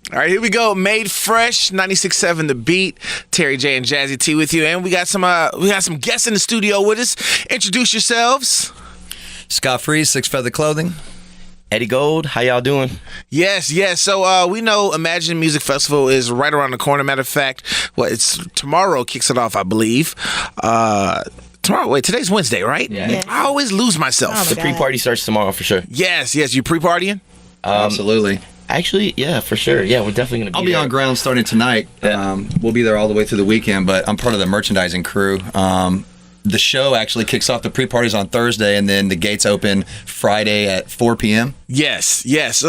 All right, here we go. Made Fresh, 96.7 The Beat. Terry J and Jazzy T with you, and we got some guests in the studio with us. Introduce yourselves. Scott Freeze, Six Feather Clothing. Eddie Gold, how y'all doing? Yes. So we know Imagine Music Festival is right around the corner. Matter of fact, it's tomorrow kicks it off, I believe. Tomorrow. Wait, today's Wednesday, right? Yeah. I always lose myself. The pre-party starts tomorrow for sure. Yes. You pre-partying? Absolutely. Actually, yeah, for sure. Yeah, we're definitely going to be I'll be there. on ground starting tonight. Yeah. We'll be there all the way through the weekend, but I'm part of the merchandising crew. The show actually kicks off, the pre-parties on Thursday, and then the gates open Friday at 4 p.m. Yes.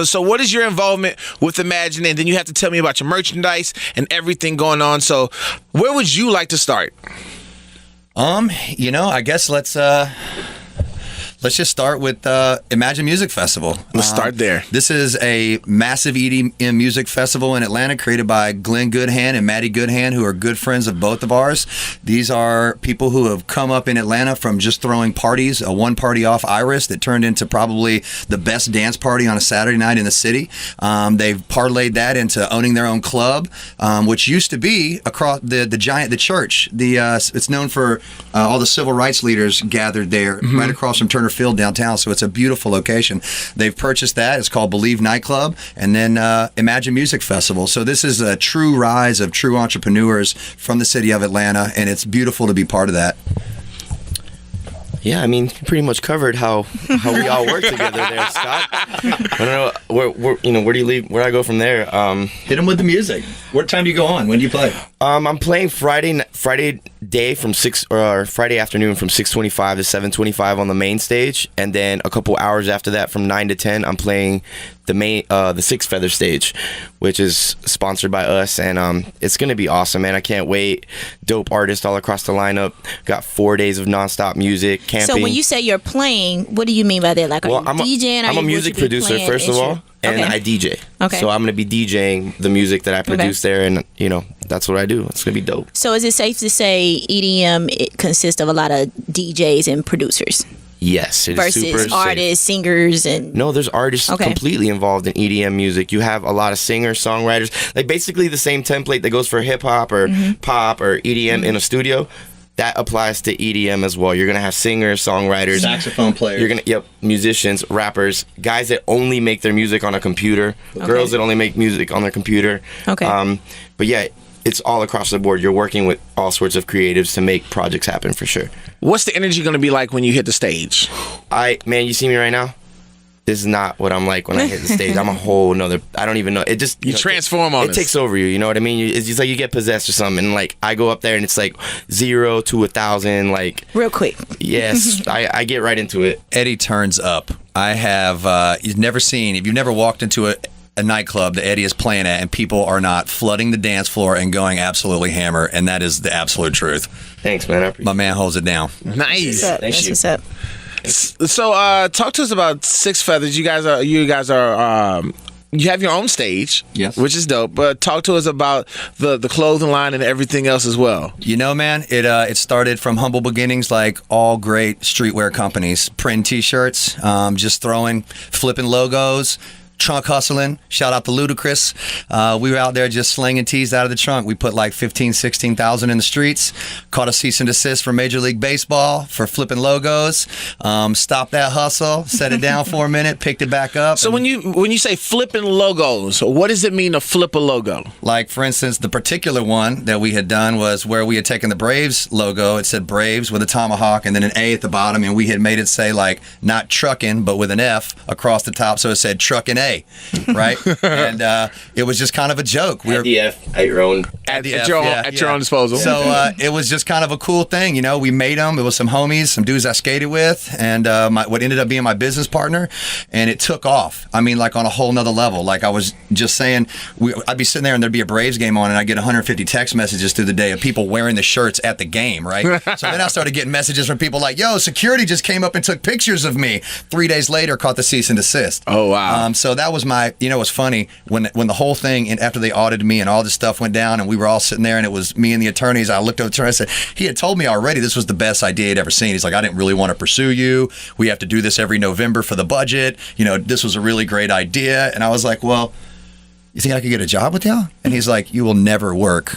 So what is your involvement with Imagine? And then you have to tell me about your merchandise and everything going on. So where would you like to start? I guess let's just start with Imagine Music Festival. Let's start there. This is a massive EDM music festival in Atlanta created by Glenn Goodhand and Maddie Goodhand, who are good friends of both of ours. These are people who have come up in Atlanta from just throwing parties, a one party off Iris that turned into probably the best dance party on a Saturday night in the city. They've parlayed that into owning their own club, which used to be across the church. It's known for all the civil rights leaders gathered there, right across from Turner Field downtown, so it's a beautiful location. They've purchased that. It's called Believe Nightclub, and then Imagine Music Festival. So this is a true rise of true entrepreneurs from the city of Atlanta, and it's beautiful to be part of that. Yeah, I mean, you pretty much covered how we all work together there, Scott. I don't know where do you leave? Where do I go from there? Hit them with the music. What time do you go on? When do you play? I'm playing Friday day from Friday afternoon from 6:25 to 7:25 on the main stage, and then a couple hours after that from 9 to 10 I'm playing the Six Feather stage, which is sponsored by us, and it's gonna be awesome, man. I can't wait. Dope artists all across the lineup. Got 4 days of nonstop music, camping. So when you say you're playing, what do you mean by that? Like, are you DJing? I'm a music producer, first of all, and I DJ. Okay. So I'm gonna be DJing the music that I produce there, and that's what I do. It's gonna be dope. So is it safe to say EDM consists of a lot of DJs and producers? Yes, it is super versus artists, singers, and no, there's artists completely involved in EDM music. You have a lot of singers, songwriters, like basically the same template that goes for hip hop or pop or EDM in a studio. That applies to EDM as well. You're gonna have singers, songwriters, saxophone players. Musicians, rappers, guys that only make their music on a computer, girls that only make music on their computer. Okay. But yeah, it's all across the board. You're working with all sorts of creatives to make projects happen for sure. What's the energy going to be like when you hit the stage? You see me right now? This is not what I'm like when I hit the stage. I'm a whole nother. I don't even know. It just you transform on us. It takes over you. You know what I mean? It's just like you get possessed or something. And like I go up there and it's like 0 to 1,000, like real quick. Yes, I get right into it. Eddie turns up. I have you've never walked into a nightclub that Eddie is playing at and people are not flooding the dance floor and going absolutely hammer, and that is the absolute truth. Thanks, man. I appreciate My man holds it down. Nice. That's what's up. So talk to us about Six Feathers. You guys are you have your own stage, yes, which is dope. But talk to us about the clothing line and everything else as well. Man, it started from humble beginnings, like all great streetwear companies. Print T-shirts, just flipping logos, trunk hustling. Shout out to Ludacris. We were out there just slinging tees out of the trunk. We put like 15,000, 16,000 in the streets. Caught a cease and desist from Major League Baseball for flipping logos. Stopped that hustle, set it down for a minute, picked it back up. So when you say flipping logos, what does it mean to flip a logo? Like, for instance, the particular one that we had done was where we had taken the Braves logo. It said Braves with a tomahawk and then an A at the bottom, and we had made it say like not trucking but with an F across the top, so it said truckin' A. Right? And it was just kind of a joke. At the F, at your own your own disposal. So it was just kind of a cool thing, we made them. It was some homies, some dudes I skated with, and what ended up being my business partner, and it took off. I mean, like on a whole nother level. Like I was just saying, I'd be sitting there and there'd be a Braves game on, and I'd get 150 text messages through the day of people wearing the shirts at the game, right? So then I started getting messages from people like, yo, security just came up and took pictures of me. 3 days later, caught the cease and desist. Oh, wow. So that was my, it's funny, when the whole thing, and after they audited me and all this stuff went down and we were all sitting there and it was me and the attorneys, I looked over to him and I said, he had told me already this was the best idea he'd ever seen. He's like, I didn't really want to pursue you. We have to do this every November for the budget. This was a really great idea. And I was like, well, you think I could get a job with y'all? And he's like, you will never work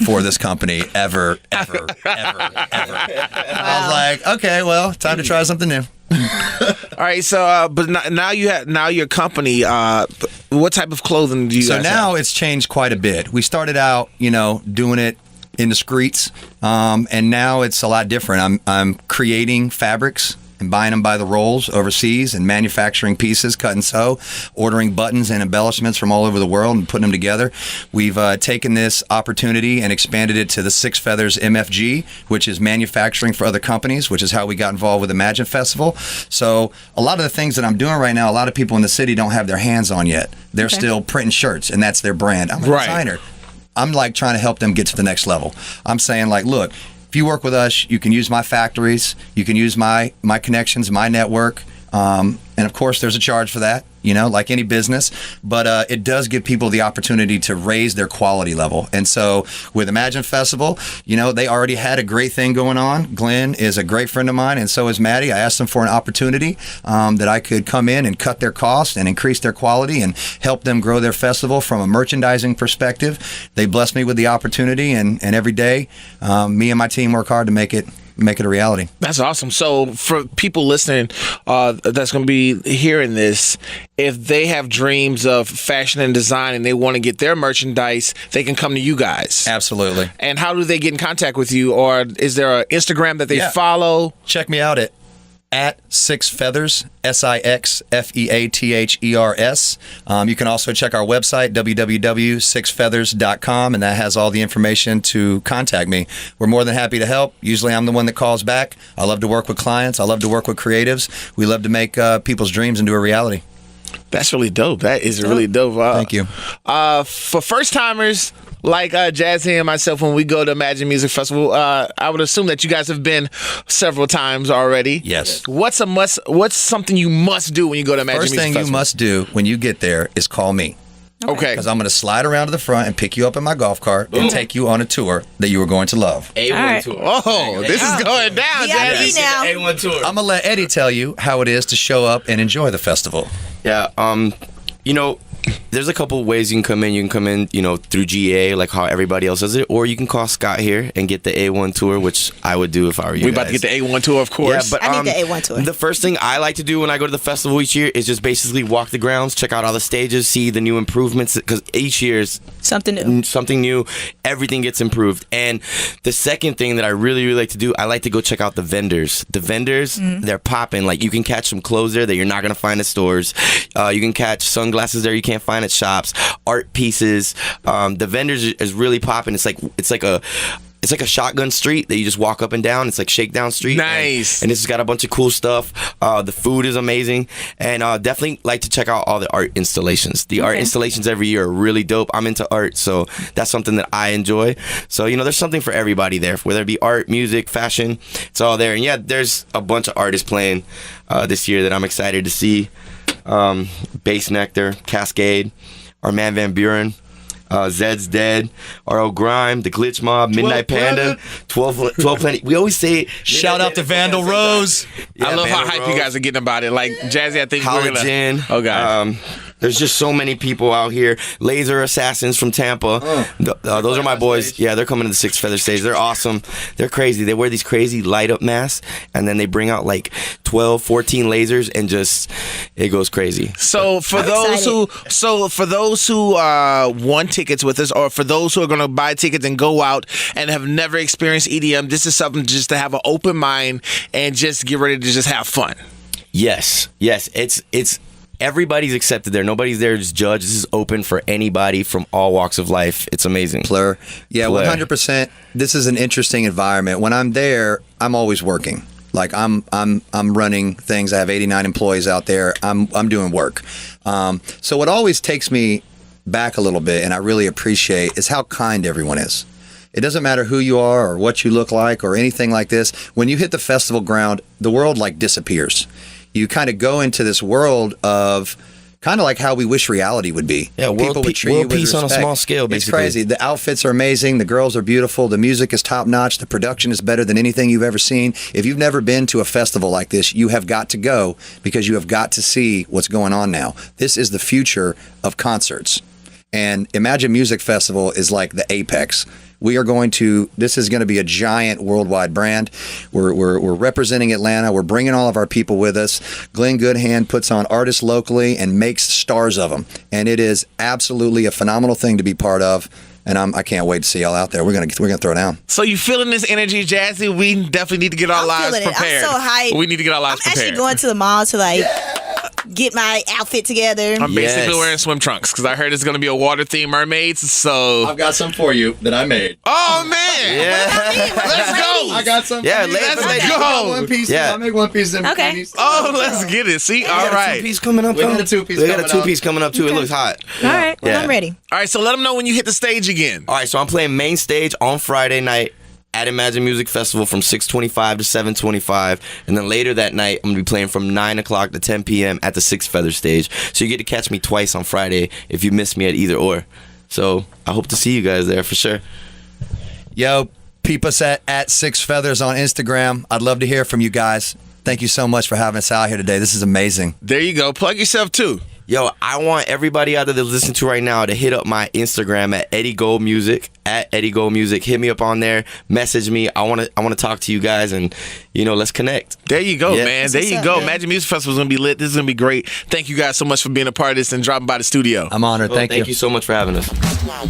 for this company ever, ever, ever, ever. I was like, okay, well, time to try something new. All right, so but now your company. What type of clothing do you? So guys now have? it's changed quite a bit. We started out, doing it in the streets, and now it's a lot different. I'm creating fabrics and buying them by the rolls overseas and manufacturing pieces, cut and sew, ordering buttons and embellishments from all over the world and putting them together. We've taken this opportunity and expanded it to the Six Feathers MFG, which is manufacturing for other companies, which is how we got involved with Imagine Festival. So a lot of the things that I'm doing right now, a lot of people in the city don't have their hands on yet. They're still printing shirts, and that's their brand. I'm a designer. I'm like trying to help them get to the next level. I'm saying like, look, if you work with us, you can use my factories, you can use my connections, my network, and of course there's a charge for that, like any business, but it does give people the opportunity to raise their quality level. And so with Imagine Festival, they already had a great thing going on. Glenn is a great friend of mine, and so is Maddie. I asked them for an opportunity that I could come in and cut their costs and increase their quality and help them grow their festival from a merchandising perspective. They blessed me with the opportunity, and every day, me and my team work hard to make it a reality. That's awesome. So for people listening that's going to be hearing this, if they have dreams of fashion and design and they want to get their merchandise, they can come to you guys. Absolutely. And how do they get in contact with you? Or is there an Instagram that they follow? Check me out at Six Feathers, SIXFEATHERS. You can also check our website, www.sixfeathers.com, and that has all the information to contact me. We're more than happy to help. Usually I'm the one that calls back. I love to work with clients. I love to work with creatives. We love to make people's dreams into a reality. That's really dope. That is really dope. Thank you. For first timers like Jazzy and myself, when we go to Imagine Music Festival, I would assume that you guys have been several times already. Yes. What's something you must do when you go to Imagine First Music thing Festival? you must do when you get there is call me. Okay. Because I'm going to slide around to the front and pick you up in my golf cart and take you on a tour that you are going to love. A1 right. tour. Oh, this is going down, VIP Jazzy. now. A1 tour. I'm going to let Eddie tell you how it is to show up and enjoy the festival. Yeah, there's a couple ways you can come in. You can come in, through GA, like how everybody else does it, or you can call Scott here and get the A1 tour, which I would do if I were you. We about to get the A1 tour, of course. Yeah, but I need the A1 tour. The first thing I like to do when I go to the festival each year is just basically walk the grounds, check out all the stages, see the new improvements, because each year is Something new. Everything gets improved. And the second thing that I really, really like to do, I like to go check out the vendors. The vendors, they're popping. Like, you can catch some clothes there that you're not going to find at stores. You can catch sunglasses there you can't find at shops, art pieces. The vendors is really popping. It's like a shotgun street that you just walk up and down. It's like Shakedown Street. Nice. And it's got a bunch of cool stuff. The food is amazing. And definitely like to check out all the art installations. The art installations every year are really dope. I'm into art, so that's something that I enjoy. So, there's something for everybody there, whether it be art, music, fashion. It's all there. And yeah, there's a bunch of artists playing this year that I'm excited to see. Bass Nectar, Cascade, our man Van Buren, Zed's Dead, R.O. Grime, The Glitch Mob, Midnight Panda, 12 Plenty. We always say Shout out to Vandal Rose. I love how Vandal hype Rose. you guys are getting about it. Like, Jazzy, I think we're gonna... Collagen. Oh, God. There's just so many people out here. Laser Assassins from Tampa. Those are my boys. Yeah, they're coming to the Six Feather stage. They're awesome. They're crazy. They wear these crazy light up masks, and then they bring out like 12, 14 lasers, and just it goes crazy. So for those who want tickets with us, or for those who are going to buy tickets and go out and have never experienced EDM, this is something just to have an open mind and just get ready to just have fun. Yes. It's everybody's accepted there. Nobody's there to just judge. This is open for anybody from all walks of life. It's amazing. Plur. Yeah, 100%. This is an interesting environment. When I'm there, I'm always working. Like I'm running things. I have 89 employees out there. I'm doing work. So what always takes me back a little bit, and I really appreciate, is how kind everyone is. It doesn't matter who you are or what you look like or anything like this. When you hit the festival ground, the world like disappears. You kind of go into this world of kind of like how we wish reality would be. Yeah, people would treat you with peace on a respect. small scale, basically. It's crazy. The outfits are amazing. The girls are beautiful. The music is top notch. The production is better than anything you've ever seen. If you've never been to a festival like this, you have got to go, because you have got to see what's going on now. This is the future of concerts. And Imagine Music Festival is like the apex. This is going to be a giant worldwide brand. We're representing Atlanta. We're bringing all of our people with us. Glenn Goodhand puts on artists locally and makes stars of them. And it is absolutely a phenomenal thing to be part of. And I can't wait to see y'all out there. We're gonna throw down. So you feeling this energy, Jazzy? We definitely need to get our lives prepared. I'm so hyped. We need to get our lives I'm prepared. actually going to the mall to get my outfit together. I'm basically wearing swim trunks because I heard it's going to be a water theme mermaids. So I've got some for you that I made. Oh man! Yeah. Let's go. I got some. Yeah, let's go. One piece. Yeah. I make one piece. Okay. Oh, let's get it. See, all right. Two piece coming up. We got a two-piece We got coming a two-piece coming up too. It looks hot. All right. Well, Yeah. I'm ready. All right. So let them know when you hit the stage again. All right, so I'm playing main stage on Friday night at Imagine Music Festival from 6:25 to 7:25, and then later that night I'm gonna be playing from 9 o'clock to 10 p.m. at the Six Feather stage. So you get to catch me twice on Friday if you miss me at either or. So I hope to see you guys there for sure. Yo, peep us at Six Feathers on Instagram. I'd love to hear from you guys. Thank you so much for having us out here today. This is amazing. There you go. Plug yourself too. Yo, I want everybody out there that's listening to right now to hit up my Instagram at Eddie Gold Music, at Eddie Gold Music. Hit me up on there. Message me. I want to talk to you guys, and let's connect. There you go, Yeah. man. That's There what's you up, go. man. Magic Music Festival is going to be lit. This is going to be great. Thank you guys so much for being a part of this and dropping by the studio. I'm honored. Well, Thank you. Thank you so much for having us. Wow.